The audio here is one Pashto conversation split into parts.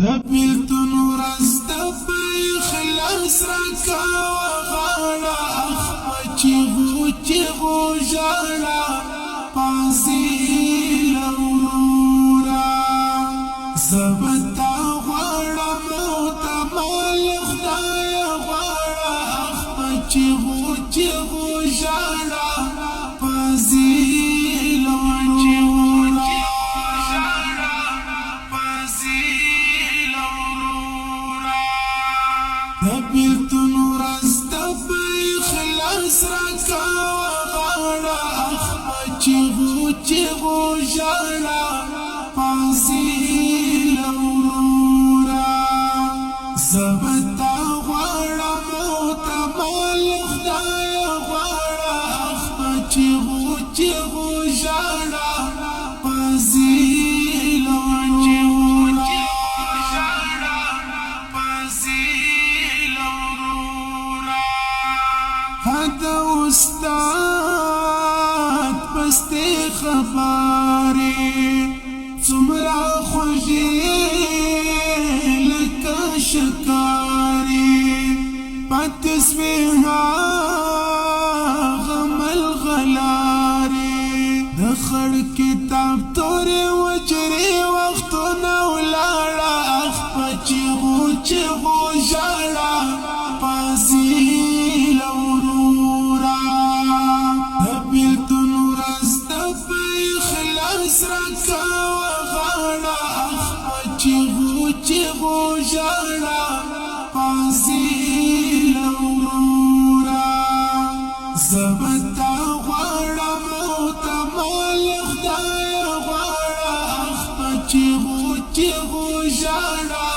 بیلتون ورځ د اخلاص راکا وغاړه اخ چیغو ژړه پازیل ورورا زبتا غواړم تمال خدای غواړه اخ چیغو ژړه پازیل ورورا بیلتون ورځ د اخلاص راکا وغاړه اخ چیغو ژړه پازیل ورورا زبتا غواړم تمال خدای غواړه اخ چیغو ژړه پازیل ورورا هذا استاد پستی خباری څومره خوږې لکه شکاري پتسویها غمل غلاري د خړ کتاب تورې وجري وختونه ولاړه اخ په چیغو ژړه پازیل ورورا د بیلتون ورځ د اخلاص راکا وغاړه اخ په چیغو ژړه پازیل ورورا زبتا غواړم تمال خدای غواړه اخ په چیغو ژړه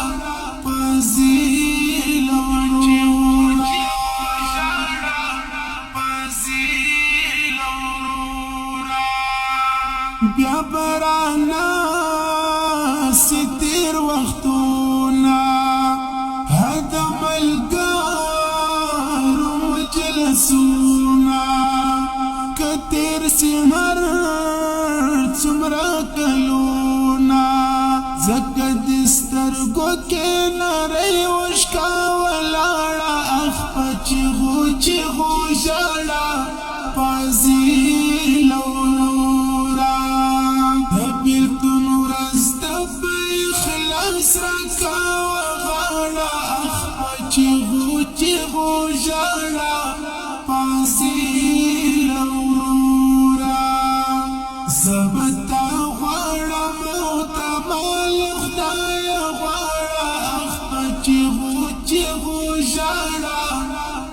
پازیل ورورا بیا برانا ستیر وختونا هدا ملګرو مجلسونا کتیر سهر څومره کلونا زکه د سترګو کې نری وشکا ولاړه اخ په چیغو ژړه پازیل ورورا د بیلتون ورځ د اخلاص راکا وغاړه اخ په چیغو ژړه پازیل ورورا زبتا غواړم تمال خدای غواړه اخ په چیغو ژړه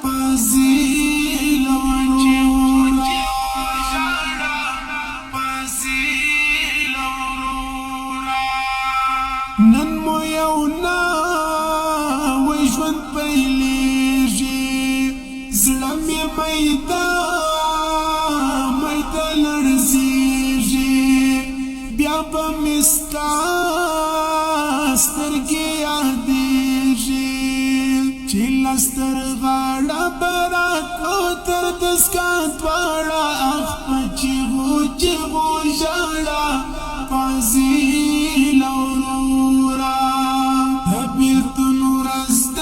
پازیل ورورا نن مو یو نوی ژوند پیلېږي زړه مې میده لړزېږي بیا به مې ستا سترګې یادېږي چې له سترغاړه به راکړو تر دستګاه دواړه اخ په چیغو ژړه پازیل ورورا د بیلتون ورځ د اخلاص راکا وغاړه اخ په چیغو ژړه پازیل ورورا زبتا غواړم تمال خدای غواړه اخ په چیغو ژړه پازیل ورورا نن مو یو نوی ژوند پیلېږي زړه مې میده لړزېږي بیا به مې ستا سترګې یادېږي چې له سترغاړه به راکړو تر دستګاه دواړه اخ په چیغو ژړه پازیل ورورا د بیلتون ورځ د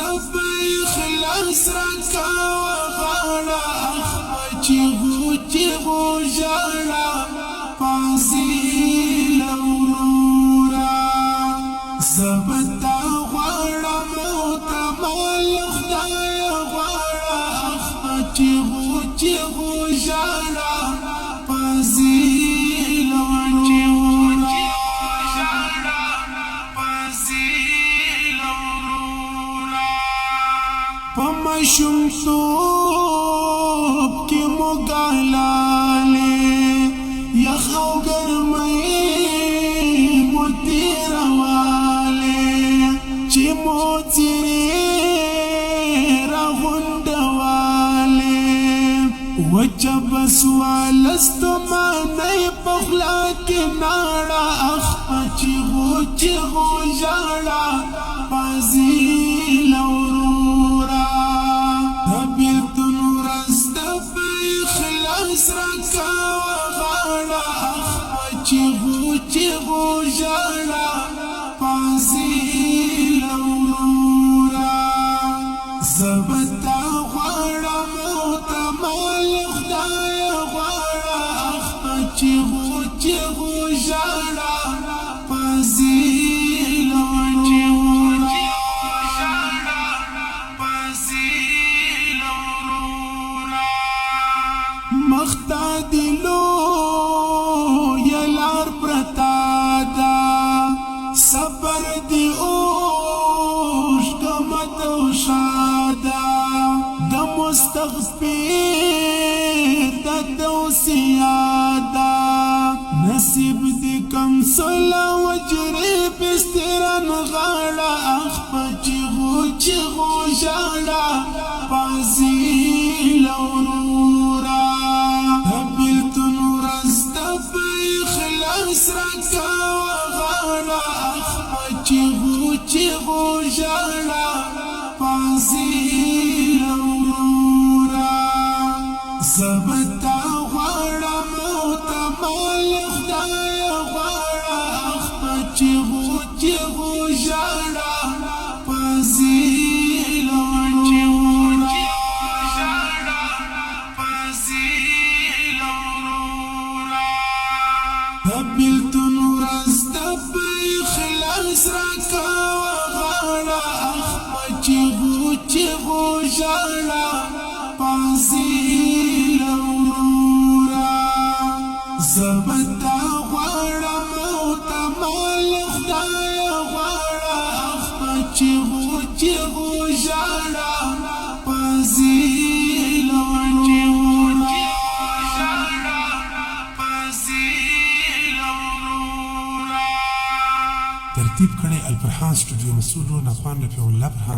اخلاص راکا وغاړه اخ په چیغو ژړه پازیل ورورا زبتا غواړم تمال خدای غواړه اخ په چیغو ژړه پازیل ورورا په ماشومتوب کې مو ګاللې یخ او ګرمۍ مو تېروالې چې مو څېرې راغونډوالې وچه بسواله ستومانۍ په خوله کې ناړه اخ په چیغو ژړه پازیل ورورا د بیلتون ورځ د اخلاص راکا وغاړه اخ په چیغو ژړه پازیل پیر د دوسیادا نصیب دی کم سلا وجری بسترن غاړه اخ پچغو چغو شاړه پازی لورورا هبلت نور استف اخلاص رکا وغاړه اخ پچغو چغو شاړه پازی لورورا زبتا غاړه موت مال خدای غاړه اخ پچغو چغو شاړه پازی هبلت نور استف اخلاص رکا وغاړه اخ پچغو چغو شاړه پازی لورورا زبتا غاړه موت مال خدای غاړه اخ پچغو چغو شاړه پازی ترتیب کړی الفرحان سټوډیو مسؤل نظمان رفیع الله فرحان